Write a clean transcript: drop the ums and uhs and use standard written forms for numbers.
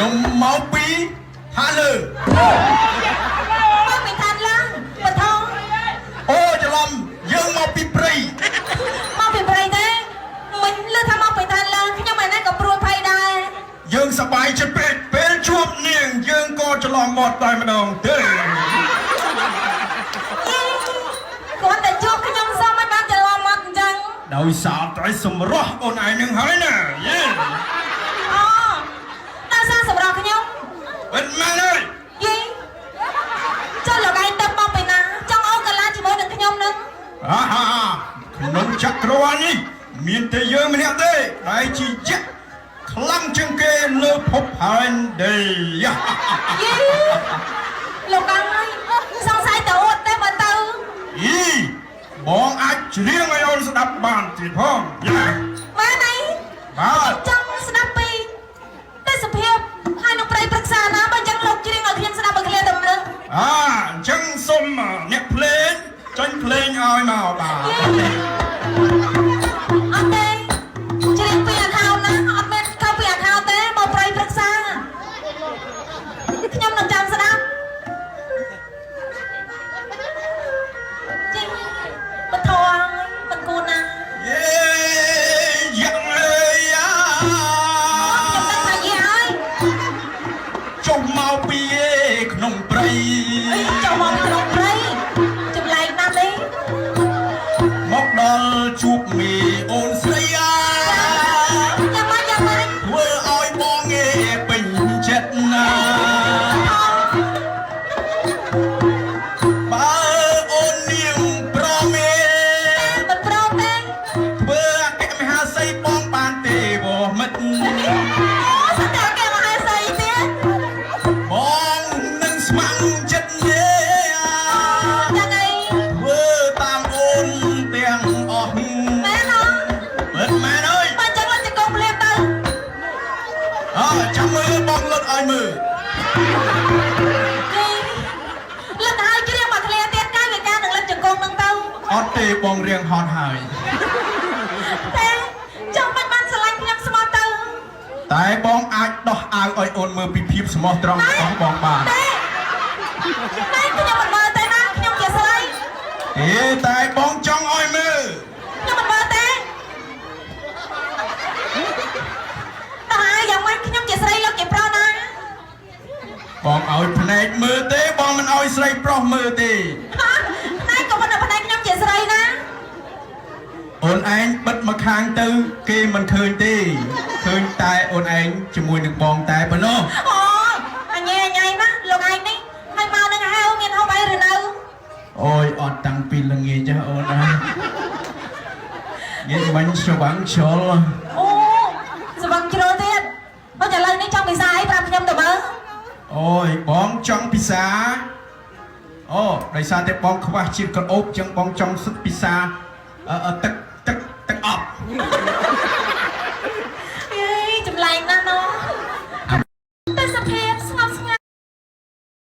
ខ្ញុំមកពីថាលើមកពីឋានលើបថងអូច្រឡំយើងមកពីព្រៃមកពីព្រៃទេមិនលឺថាមកពីឋានលើខ្ញុំឯនេះក៏ព្រួយភ័យដែរយើងសប្បាយចិត្តពេកពេលជួបនាងយើងក៏ច្រឡំមាត់តែម្ដងទេគាត់តែជួបខ្ញុំសោះមិនបានច្រឡំមាត់អញ្ចឹងដោយសារតែសម្រស់អូនឯងនឹងហើយណាយេអូដល់សារសម្រាប់ខ្ញុំមិនមែនទេយីចុះលោកឯងទៅមកពីណាចង់អូកាឡាជាមួយនឹងខ្ញុំនឹងហាក្នុងចក្រវាឡនេះមានតែយើងម្នាក់ទេដែលជាយៈខ្លាំងជាងគេលើភពហើយទេយេលោកឯងសង្ស័យទៅអត់ទេបើទៅយីបងអាចច្រៀងឲ្យអូនស្ដាប់បានទៀតផងយ៉ាបានអីបាទចង់ស្ដាប់ពីទេសភាពហើយនឹងប្រៃប្រឹក្សាណាបើអញ្ចឹងលោកច្រៀងឲ្យខ្ញុំស្ដាប់ឲ្យឃ្លាទៅនឹងអញ្ចឹងសូមអ្នកភ្លេងចាញ់ភ្លេងឲ្យមកបាទអត់ទេច្រៀងពីអថោណាអត់មានខុសពីអថោទេបើប្រៃប្រឹក្សាខ្ញុំនឹងចាំស្ដាប់ជីបថងមិនគួរណាយេយ៉ាងអើយខ្ញុំដឹងថាយីហើយចុះមកពីក្នុងព្រៃចុះមកពីក្នុងព្រៃចម្លែកណាស់ទេមកដល់ជួបមីអូនស្រីយ៉ាងម៉េចធ្វើឲ្យបងងាយពេញចិត្តណាបើអូននាងប្រមេមិនប្រមទេធ្វើអគ្គមហាសីបងបានទេវមិត្តសត្វអគ្គមហាសីទៀតបងនឹងស្ម័គ្រចិត្តទេយ៉ាងអីធ្វើតាមអូនទាំងអស់មែនអត់មែនអើយបើចឹងលោកចង្គង់ភ្លាមទៅចាំមើលបងលុតឲ្យមើលលឹកហើយច្រៀងមកឃ្លាទៀតកាយវិការនឹងលឹកចង្គង់នឹងទៅអត់ទេបងរៀងហត់ហើយតែចង់មិនបានស្រឡាញ់ខ្ញុំស្មោះទៅតែបងអាចដោះអាវឲ្យអូនមើលពីភាពស្មោះត្រង់របស់បងបានតែខ្ញុំមិនមើលទេណាខ្ញុំជាស្រីតែបងចង់ឲ្យមើលខ្ញុំមិនមើលទេតែយ៉ាងម៉េចខ្ញុំជាស្រីលោកជាប្រុសណាបងឲ្យភ្នែកមើលទេបងមិនឲ្យស្រីប្រុសមើលទេតែក៏មិនឲ្យភ្នែកខ្ញុំជាស្រីណាអូនឯងបិទមកខាងទៅគេមិនឃើញទេឃើញតែអូនឯងជាមួយនឹងបងតែប៉ុណ្ណោះអូអញណាលោកឯងនេះហើយមកនឹងហៅមានហូបអីឬនៅអូយអត់តាំងពីល្ងាចចាអូនណានិយាយបាញ់ស្វាំងជ្រុលអូស្វាំងជ្រុលទៀតបើឥឡូវនេះចង់ពិសាអីប្រាប់ខ្ញុំទៅមើលអូយបងចង់ពិសាដោយសារតែបងខ្វះជាតិក្រអូបចឹងបងចង់សិតពិសាទឹក